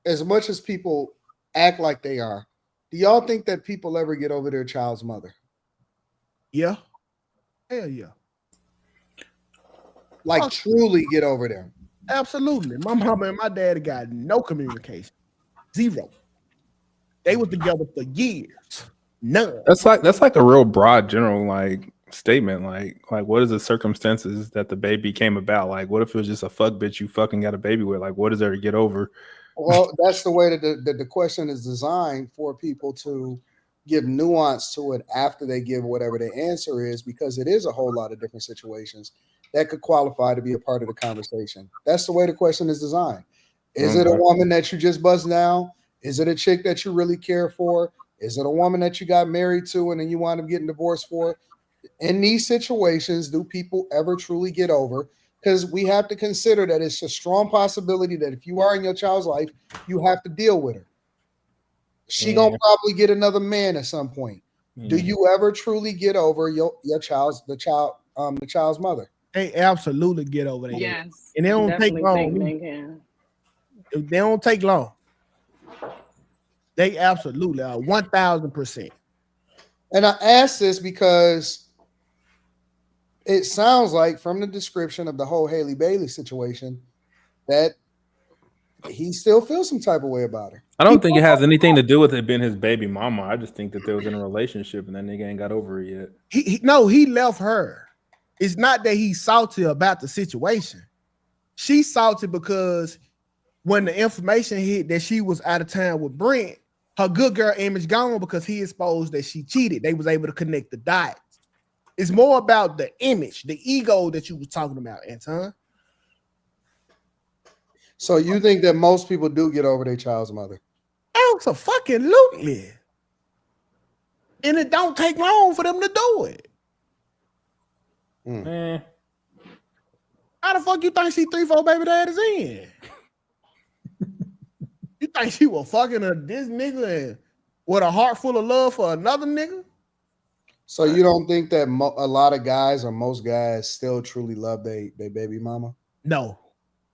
as much as people act like they are, do y'all think that people ever get over their child's mother? Yeah. Hell yeah. Like Fuck yeah. truly get over them? Absolutely. My mama and my daddy got no communication. Zero. They was together for years. None. That's like a real broad general like statement. Like what is the circumstances that the baby came about? Like what if it was just a fuck bitch you fucking got a baby with? Like what is there to get over? Well, that's the way that the question is designed for people to give nuance to it after they give whatever the answer is, because it is a whole lot of different situations that could qualify to be a part of the conversation. That's the way the question is designed. Is it a Okay. woman that you just buzzed down? Is it a chick that you really care for? Is it a woman that you got married to and then you wind up getting divorced for? In these situations, do people ever truly get over? Because we have to consider that it's a strong possibility that if you are in your child's life, you have to deal with her. She gonna Yeah. probably get another man at some point. Do Yeah. you ever truly get over your child's the child's mother? They absolutely get over their ass. Yes, And they I don't take definitely long. think they can. They don't take long. They absolutely are 1000%. And I ask this because it sounds like from the description of the whole Haley Bailey situation that he still feels some type of way about her. I don't think it has anything to do with it being his baby mama. I just think that they was in a relationship and that nigga ain't got over it yet. He left her. It's not that he's salty about the situation. She's salty because when the information hit that she was out of town with Brent, her good girl image gone because he exposed that she cheated. They was able to connect the dots. It's more about the image, the ego that you was talking about, Anton. So you think that most people do get over their child's mother? Absolutely. And it don't take long for them to do it. Eh. How the fuck you think she 3-4 baby daddies in? You think she was fucking this nigga and with a heart full of love for another nigga? So you don't think that a lot of guys or most guys still truly love their baby mama? No,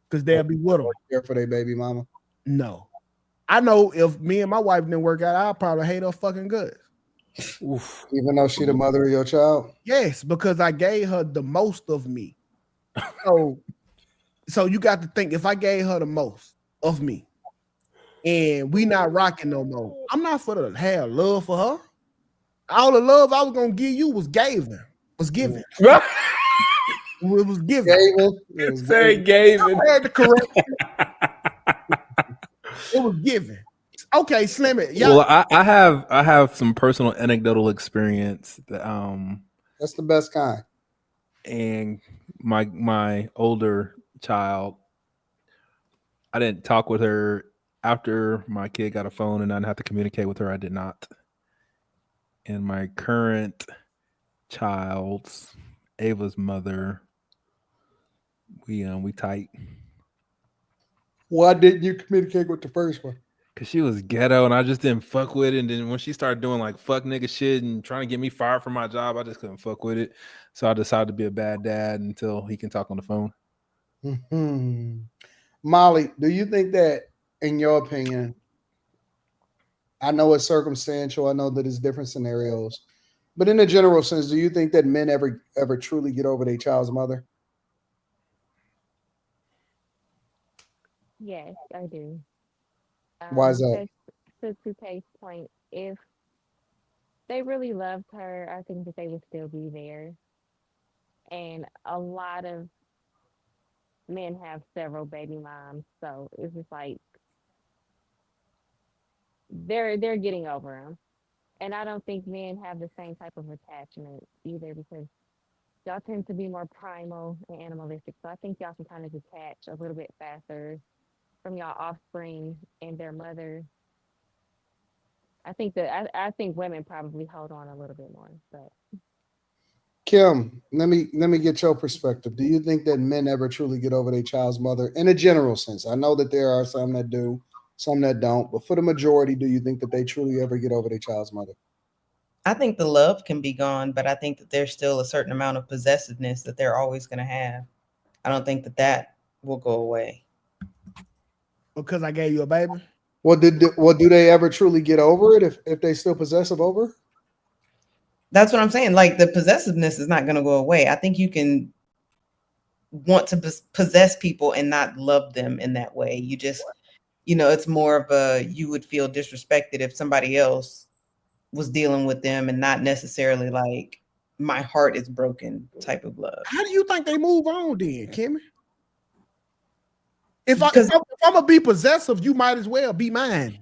because they'll be with them. Care for their baby mama? No. I know if me and my wife didn't work out, I'd probably hate her fucking guts. Oof. Even though she the mother of your child? Yes, because I gave her the most of me. So you got to think, if I gave her the most of me and we not rocking no more, I'm not for to have love for her. All the love I was gonna give you was given. Was given. It was given. It was Say Gavin. I had to correct it. It was given. Okay, Slim it. Well, I have some personal anecdotal experience that that's the best kind. And my older child, I didn't talk with her after my kid got a phone and I didn't have to communicate with her. I did not. And my current child's Ava's mother, we tight. Why didn't you communicate with the first one? Cause she was ghetto and I just didn't fuck with it. And then when she started doing like fuck nigga shit and trying to get me fired from my job, I just couldn't fuck with it. So I decided to be a bad dad until he can talk on the phone. Mm-hmm. Molly, do you think that, in your opinion, I know it's circumstantial, I know that it's different scenarios, but in a general sense, do you think that men ever truly get over their child's mother? Yes, I do. Why is that? Because to Pay's point, if they really loved her, I think that they would still be there. And a lot of men have several baby moms, so it's just like they're getting over them. And I don't think men have the same type of attachment either because y'all tend to be more primal and animalistic. So I think y'all can kind of detach a little bit faster from y'all offspring and their mother. I think women probably hold on a little bit more, but Kim, let me get your perspective. Do you think that men ever truly get over their child's mother in a general sense? I know that there are some that do, some that don't, but for the majority, do you think that they truly ever get over their child's mother? I think the love can be gone, but I think that there's still a certain amount of possessiveness that they're always going to have. I don't think that will go away. Because I gave you a baby? Well, do they ever truly get over it if they still possessive over? That's what I'm saying. Like the possessiveness is not going to go away. I think you can want to possess people and not love them in that way. You just, it's more of a, you would feel disrespected if somebody else was dealing with them and not necessarily like my heart is broken type of love. How do you think they move on then, Kimmy? If I'm gonna be possessive, you might as well be mine.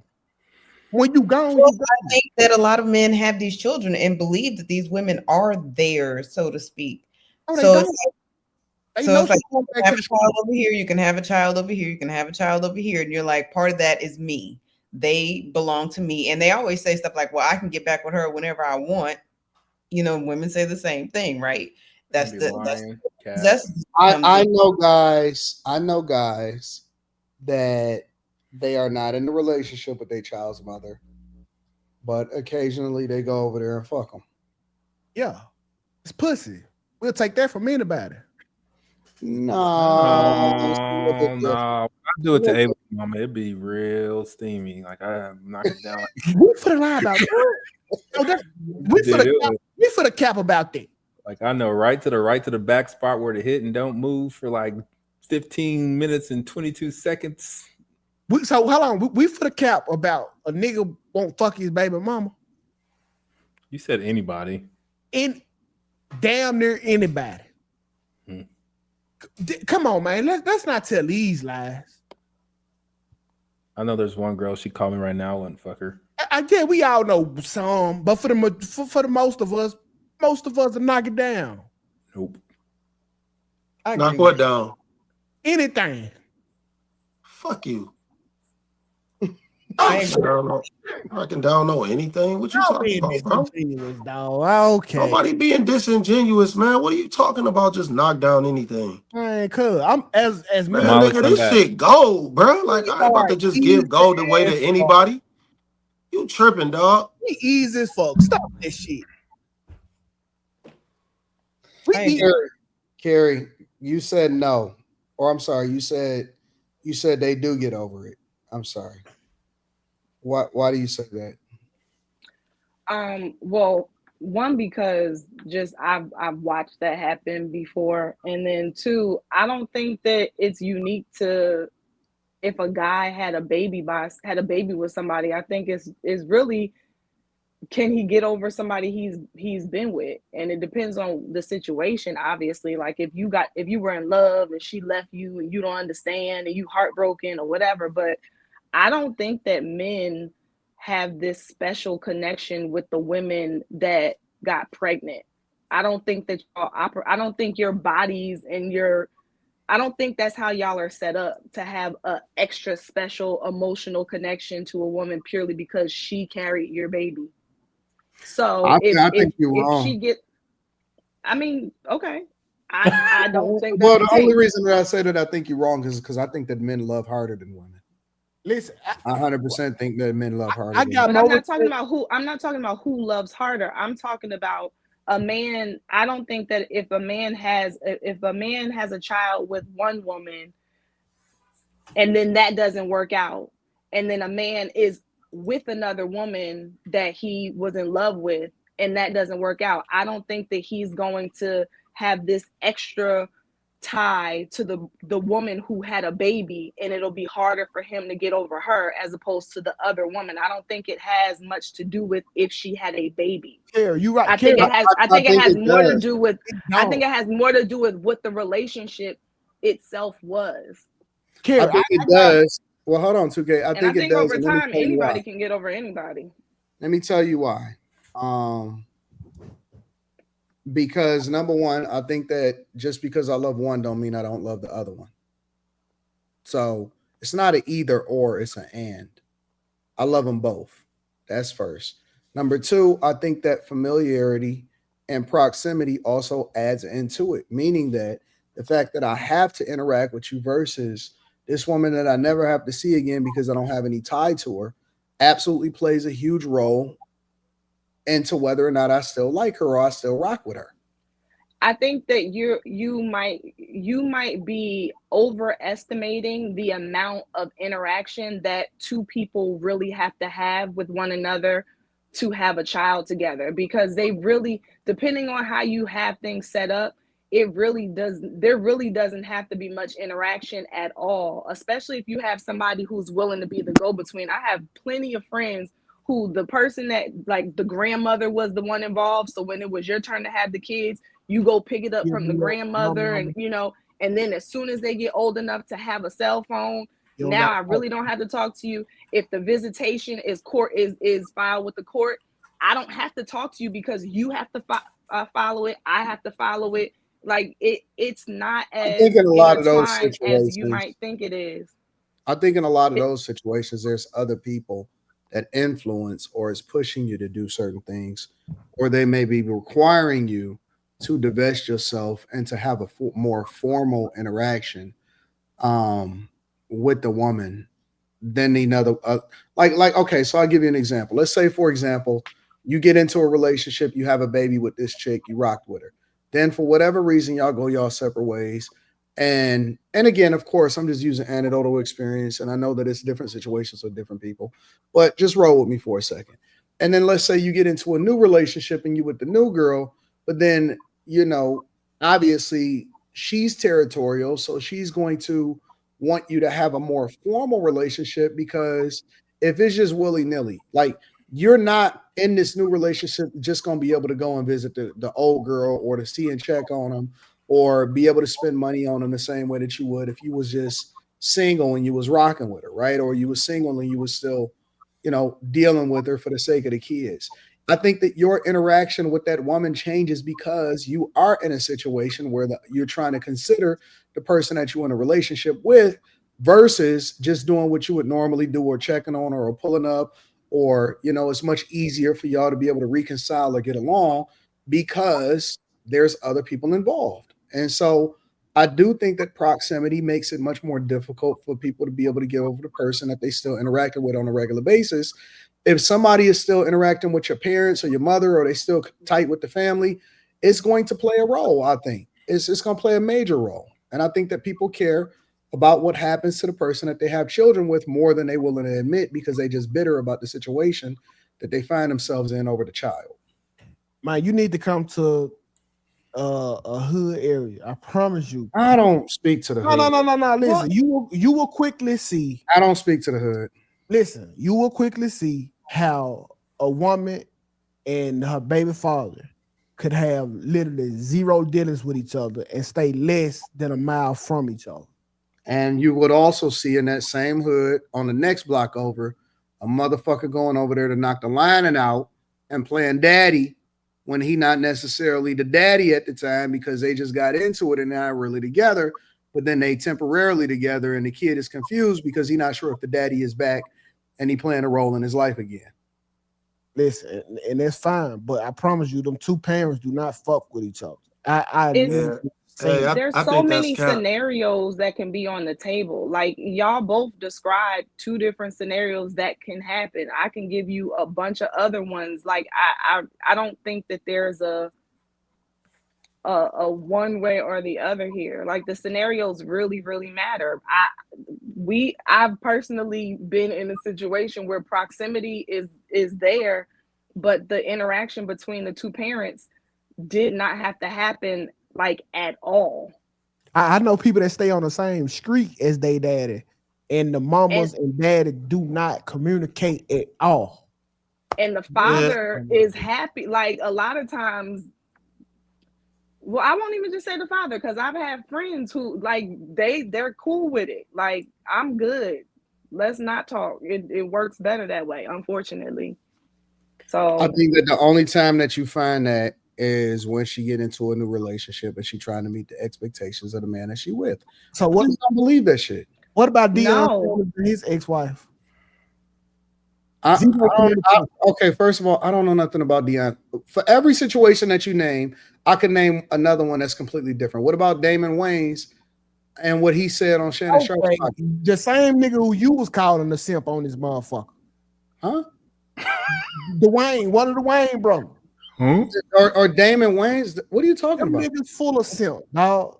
When you gone, you gone. I think that a lot of men have these children and believe that these women are theirs, so to speak. Oh, So it's like you can have a child over here, you can have a child over here, you can have a child over here, and you're like, part of that is me. They belong to me. And they always say stuff like, well, I can get back with her whenever I want. Women say the same thing, right? That's I know guys that they are not in a relationship with their child's mother, but occasionally they go over there and fuck them. Yeah, it's pussy. We'll take that from anybody. No, I do it to Abel's mama. It'd be real steamy. Like I knock it down. We for the lie about that. We for the cap about that. Like I know right to the back spot where the hit and don't move for like 15 minutes and 22 seconds. So how long? We for the cap about a nigga won't fuck his baby mama. You said anybody. Damn near anybody. Come on, man. Let's not tell these lies. I know there's one girl. She called me right now. I wouldn't fuck her. I get we all know some, but for the most of us will knock it down. Nope. Knock what down? Anything. Fuck you. I can down know anything. What you talking about, bro? Dog. Okay. Nobody being disingenuous, man. What are you talking about? Just knock down anything. Man, cuz I'm as man, nigga, this shit gold, bro. Like I ain't about to just give gold away to anybody. You tripping, dog? He easy as fuck. Stop this shit. Carrie, you said no, or I'm sorry, you said they do get over it. I'm sorry. Why do you say that? Well, one, because just I've watched that happen before, and then two, I don't think that it's unique to if a guy had a baby with somebody. I think it's really, can he get over somebody he's been with? And it depends on the situation, obviously. Like if you were in love and she left you and you don't understand and you heartbroken or whatever, but I don't think that men have this special connection with the women that got pregnant. I don't think that I don't think your bodies and I don't think that's how y'all are set up to have a extra special emotional connection to a woman purely because she carried your baby. So I think you're wrong. Okay. I don't think. Well, the only reason that I say that I think you're wrong is because I think that men love harder than women. Listen, I 100% think that men love harder. I'm not talking about who loves harder. I'm talking about a man. I don't think that if a man has a child with one woman, and then that doesn't work out, and then a man is with another woman that he was in love with, and that doesn't work out, I don't think that he's going to have this extra tie to the woman who had a baby, and it'll be harder for him to get over her as opposed to the other woman. I don't think it has much to do with if she had a baby. Yeah, you're right. I think it has more to do with what the relationship itself was. I think it does. Well, hold on, 2K. I think it does. Over time, anybody can get over anybody. Let me tell you why. Because number one, I think that just because I love one don't mean I don't love the other one. So it's not an either or, it's an and. I love them both. That's first. Number two, I think that familiarity and proximity also adds into it, meaning that the fact that I have to interact with you versus this woman that I never have to see again because I don't have any tie to her absolutely plays a huge role into whether or not I still like her or I still rock with her. I think that you might be overestimating the amount of interaction that two people really have to have with one another to have a child together, because they really, depending on how you have things set up, there really doesn't have to be much interaction at all, especially if you have somebody who's willing to be the go-between. I have plenty of friends who the person that, like, the grandmother was the one involved, so when it was your turn to have the kids, you go pick it up You from the know, grandmother, and and then as soon as they get old enough to have a cell phone, you don't now got I really don't have to talk to you. If the visitation is filed with the court, I don't have to talk to you because you have to follow it. I have to follow it. Like, it's not I think as in a lot of those intertwined as you situations, might think it is. I think in a lot of It, those situations, there's other people that influence or is pushing you to do certain things, or they may be requiring you to divest yourself and to have a more formal interaction with the woman than another. Like okay, so I'll give you an example. Let's say, for example, you get into a relationship, you have a baby with this chick, you rock with her. Then for whatever reason, y'all go y'all separate ways. And again, of course, I'm just using anecdotal experience, and I know that it's different situations with different people, but just roll with me for a second. And then let's say you get into a new relationship and you with the new girl, but then you know, obviously she's territorial, so she's going to want you to have a more formal relationship because if it's just willy nilly, like you're not in this new relationship just going to be able to go and visit the old girl or to see and check on them or be able to spend money on them the same way that you would if you was just single and you was rocking with her, right? Or you was single and you was still, dealing with her for the sake of the kids. I think that your interaction with that woman changes because you are in a situation where you're trying to consider the person that you're in a relationship with versus just doing what you would normally do or checking on her or pulling up or it's much easier for y'all to be able to reconcile or get along because there's other people involved. And so I do think that proximity makes it much more difficult for people to be able to get over the person that they still interacting with on a regular basis. If somebody is still interacting with your parents or your mother or they still tight with the family, it's going to play a role. I think it's going to play a major role. And I think that people care about what happens to the person that they have children with more than they willing to admit because they just bitter about the situation that they find themselves in over the child. Man, you need to come to a hood area. I promise you. I don't speak to the hood. No. Listen, you will quickly see. I don't speak to the hood. Listen, you will quickly see how a woman and her baby father could have literally zero dealings with each other and stay less than a mile from each other. And you would also see in that same hood on the next block over a motherfucker going over there to knock the lining out and playing daddy when he not necessarily the daddy at the time because they just got into it and not really together, but then they temporarily together and the kid is confused because he's not sure if the daddy is back and he playing a role in his life again. Listen, and that's fine, but I promise you, them two parents do not fuck with each other. There's I so think many that's scenarios that can be on the table. Like, y'all both described two different scenarios that can happen. I can give you a bunch of other ones. Like, I don't think that there's a one way or the other here. Like, the scenarios really, really matter. I've personally been in a situation where proximity is there, but the interaction between the two parents did not have to happen like at all. I know people that stay on the same street as they daddy, and the mamas and daddy do not communicate at all. And the father is happy. Like, a lot of times, well, I won't even just say the father, because I've had friends who, like, they're cool with it. Like, I'm good. Let's not talk. It works better that way, unfortunately. So I think that the only time that you find that is when she get into a new relationship and she trying to meet the expectations of the man that she with. So what? I just don't believe that shit. What about Dion and his ex-wife? Okay, first of all, I don't know nothing about Dion. For every situation that you name, I can name another one that's completely different. What about Damon Wayans and what he said on Shannon Sharp's podcast? The same nigga who you was calling the simp on this motherfucker. Huh? Dwayne, one of the Wayne brothers. Huh? Or Damon Wayans. What are you talking Them about? niggas full of simp, dog.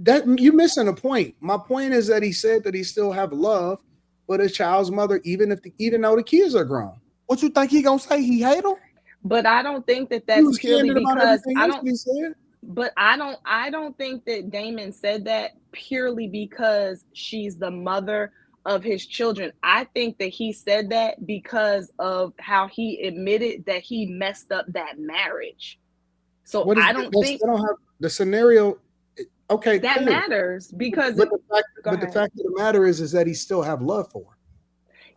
That you're missing a point. My point is that he said that he still have love for his child's mother, even though the kids are grown. What you think he gonna say? He hate him? But I don't think that He that's was purely candid about because everything else that he said. but I don't think that Damon said that purely because she's the mother of his children. I think that he said that because of how he admitted that he messed up that marriage. So What is I don't that's, think they don't have the scenario. Okay, that cool. matters because But go the ahead. fact of the matter is that he still have love for her.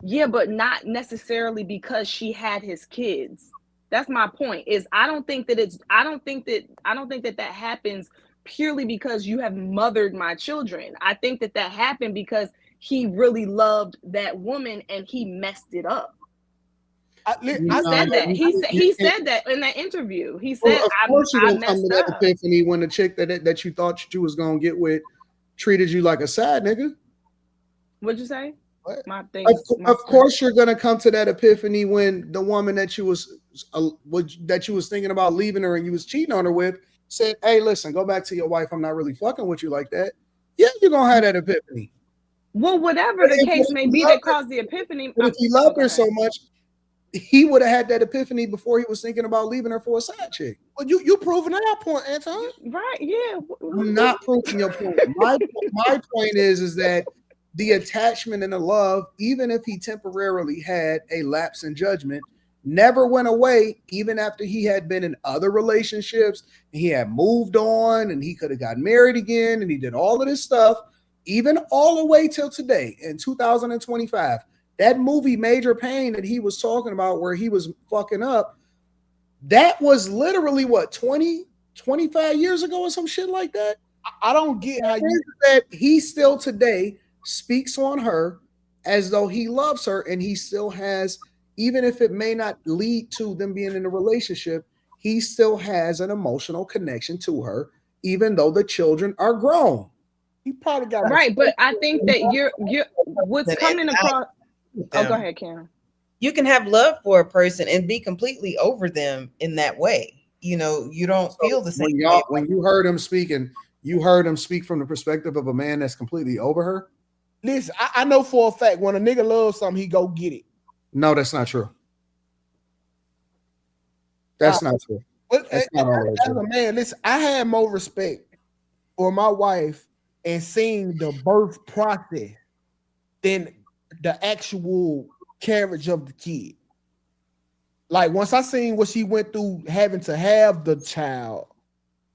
Yeah, but not necessarily because she had his kids. That's my point. Is I don't think that happens purely because you have mothered my children. I think that happened because he really loved that woman and he messed it up. He said that. He said that in that interview. He said, Of course you're I gonna come to messed that up. epiphany when the chick that you thought you was gonna get with treated you like a side nigga. What'd you say? What? My thing. Of course you're gonna come to that epiphany when the woman that you was thinking about leaving her and you was cheating on her with said, "Hey, listen, go back to your wife. I'm not really fucking with you like that." Yeah, you're gonna have that epiphany. Well, whatever the case may be that caused the epiphany. But if he loved her so much, he would have had that epiphany before he was thinking about leaving her for a side chick. Well, you proving our point, Anton. Right? Yeah. I'm not proving your point. My point is that the attachment and the love, even if he temporarily had a lapse in judgment, never went away, even after he had been in other relationships and he had moved on and he could have got married again and he did all of this stuff, even all the way till today in 2025. That movie Major Pain that he was talking about where he was fucking up, that was literally what, 20, 25 years ago or some shit like that? I don't get how you that he still today speaks on her as though he loves her and he still has, even if it may not lead to them being in a relationship, he still has an emotional connection to her, even though the children are grown. He probably got right, but I think that you're what's coming across. Oh, go ahead, Karen. You can have love for a person and be completely over them in that way. You know, you don't feel the same way. When you heard him speaking, you heard him speak from the perspective of a man that's completely over her. Listen, I know for a fact when a nigga loves something, he go get it. No, that's not true. That's not true. As a man, listen, I had more respect for my wife and seeing the birth process than the actual carriage of the kid. Like once I seen what she went through having to have the child,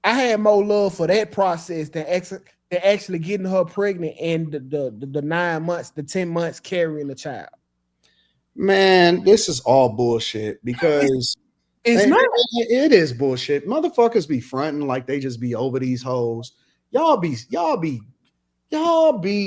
I had more love for that process than actually getting her pregnant and the 9 months, the 10 months carrying the child. Man, this is all bullshit because it's not. It is bullshit. Motherfuckers be fronting like they just be over these hoes. Y'all be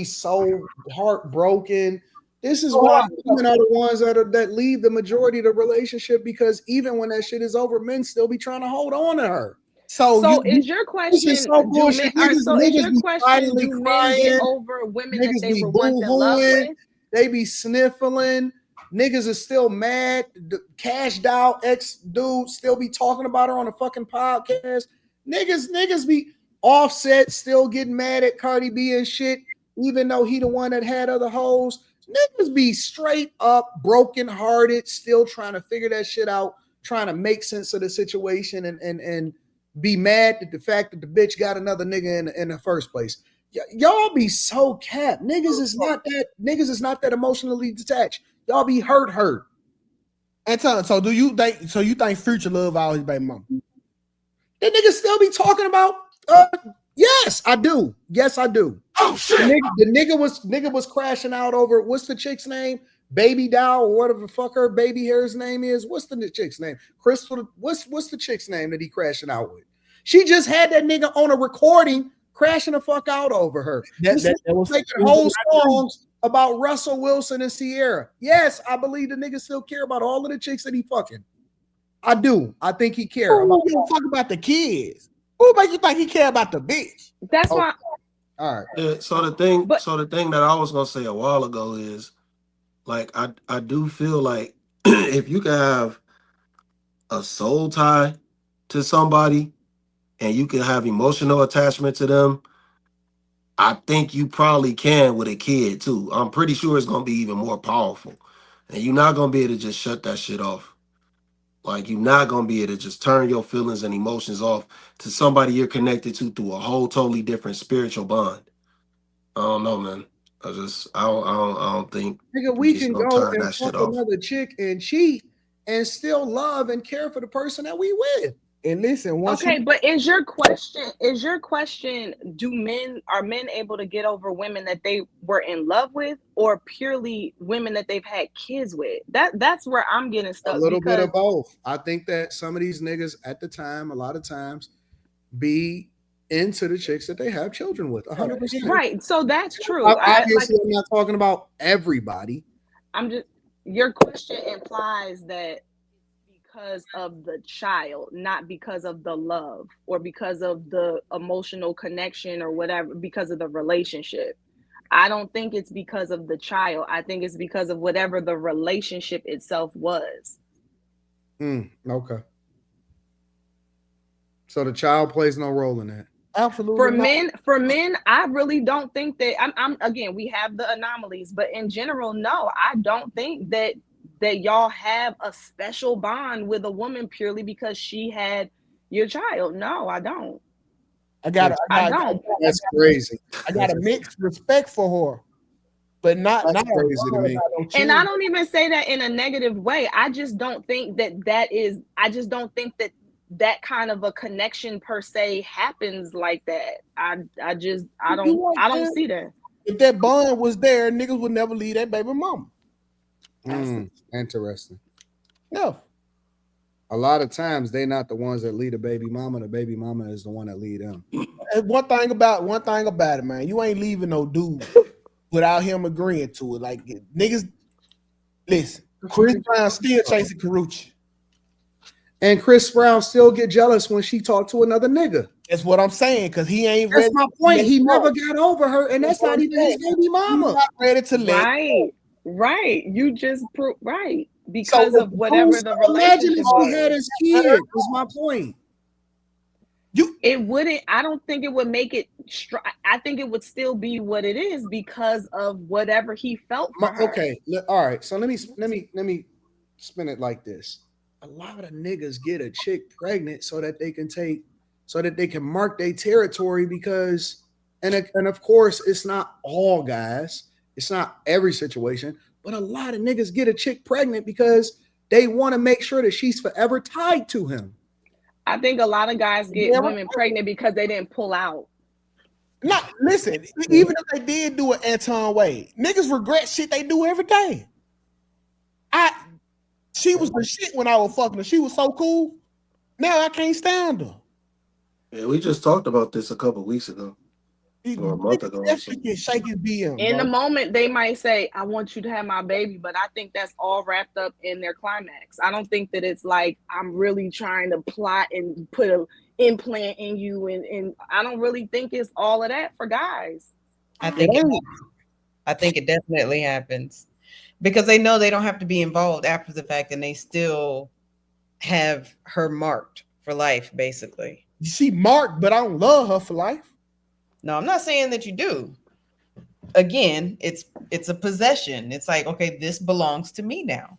so heartbroken. This is why women are the ones that leave the majority of the relationship, because even when that shit is over, men still be trying to hold on to her. So is your question? Is so bullshit. Is your question? Do men get over women that they were once in love with? They be sniffling. Niggas is still mad. The cashed out ex-dude still be talking about her on a fucking podcast. Niggas be Offset still getting mad at Cardi B and shit, even though he the one that had other hoes. Niggas be straight up broken-hearted, still trying to figure that shit out, trying to make sense of the situation and be mad at the fact that the bitch got another nigga in the first place. Y'all be so capped. Niggas is not that emotionally detached. Y'all be hurt. Anton, so you think Future love all his baby mama? That nigga still be talking about yes, I do. Yes, I do. Oh shit. The nigga was crashing out over what's the chick's name? Baby Doll or whatever the fuck her baby hair's name is. What's the chick's name? Crystal. What's the chick's name that he crashing out with? She just had that nigga on a recording crashing the fuck out over her. That was making whole songs about Russell Wilson and Sierra. Yes, I believe the nigga still care about all of the chicks that he fucking. I do. I think he care about. Who fuck about the kids? Who make you think he care about the bitch? That's why. All right. Yeah, so the thing that I was gonna say a while ago is, like, I do feel like if you can have a soul tie to somebody and you can have emotional attachment to them, I think you probably can with a kid too. I'm pretty sure it's gonna be even more powerful. And you're not gonna be able to just shut that shit off. Like you're not gonna be able to just turn your feelings and emotions off to somebody you're connected to through a whole totally different spiritual bond. I don't know, man. I don't think Nigga, you we just can gonna go turn and that shit fuck off. another chick and cheat and still love and care for the person that we with. And listen, once Okay, but is your question are men able to get over women that they were in love with or purely women that they've had kids with? That's where I'm getting A stuck little bit because of both. I think that some of these niggas at the time, a lot of times, be into the chicks that they have children with. 100%. right, so that's true. Obviously, I'm not talking about everybody. I'm just your question implies that because of the child, not because of the love or because of the emotional connection or whatever, because of the relationship. I don't think it's because of the child. I think it's because of whatever the relationship itself was. Okay. So the child plays no role in that. absolutely For men, I really don't think that I'm again, we have the anomalies, but in general, no, I don't think that y'all have a special bond with a woman purely because she had your child. No, I don't. I got That's crazy. I got a mixed respect for her, but not That's not crazy to me. And I don't even say that in a negative way. I just don't think I just don't think that kind of a connection per se happens like that. I don't see that. If that bond was there, niggas would never leave that baby mama. Interesting. No. A lot of times they're not the ones that lead a baby mama. The baby mama is the one that lead them. And one thing about it, man, you ain't leaving no dude without him agreeing to it. Like niggas, listen, Chris Brown still chasing Karuchi. And Chris Brown still get jealous when she talked to another nigga. That's what I'm saying, because he ain't That's ready. my point. He never got over her, and that's not even his baby mama. He's not ready to let Right. You just right. Because of whatever the Imagine relationship if she was. had his kid, was my point. It wouldn't, I don't think it would make it I think it would still be what it is because of whatever he felt for her. Okay, all right. So let me spin it like this. A lot of niggas get a chick pregnant so that they can mark their territory because and of course it's not all guys, it's not every situation, but a lot of niggas get a chick pregnant because they want to make sure that she's forever tied to him. I think a lot of guys get women pregnant because they didn't pull out. Not listen, even if they did do an Anton Wade, niggas regret shit they do every day. She was the shit when I was fucking her. She was so cool. Now I can't stand her. Yeah, we just talked about this a couple of weeks ago. Or a month ago. Shake his BM, in the moment, they might say, I want you to have my baby, but I think that's all wrapped up in their climax. I don't think that it's like, I'm really trying to plot and put an implant in you. And I don't really think it's all of that for guys. I think it definitely happens because they know they don't have to be involved after the fact and they still have her marked for life, basically. She marked, but I don't love her for life. No, I'm not saying that you do. Again, it's a possession. It's like, okay, this belongs to me now.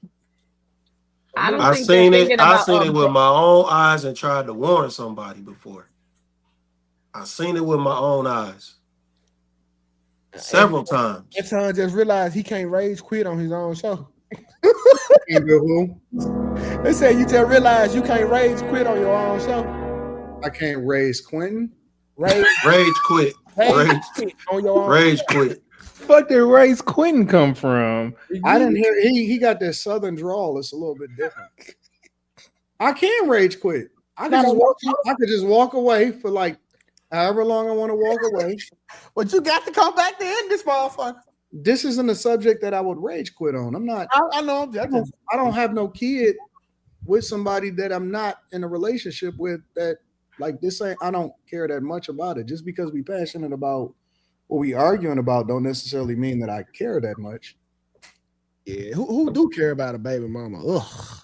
I seen it with my own eyes and tried to warn somebody before. I seen it with my own eyes. Several times. Anton just realized he can't rage quit on his own show. Can't do who? They said you just realized you can't rage quit on your own show. I can't raise Quentin. Rage quit. Rage on your own. Rage quit. Fuck did Ray's Quentin come from? I didn't hear he got this southern drawl. It's a little bit different. I can rage quit. I could just walk away for like however long I want to walk away. But you got to come back to end this motherfucker. This isn't a subject that I would rage quit on. I'm not. I know. I don't have no kid with somebody that I'm not in a relationship with. That like this ain't. I don't care that much about it. Just because we passionate about what we arguing about, don't necessarily mean that I care that much. Yeah, who do care about a baby mama? Ugh.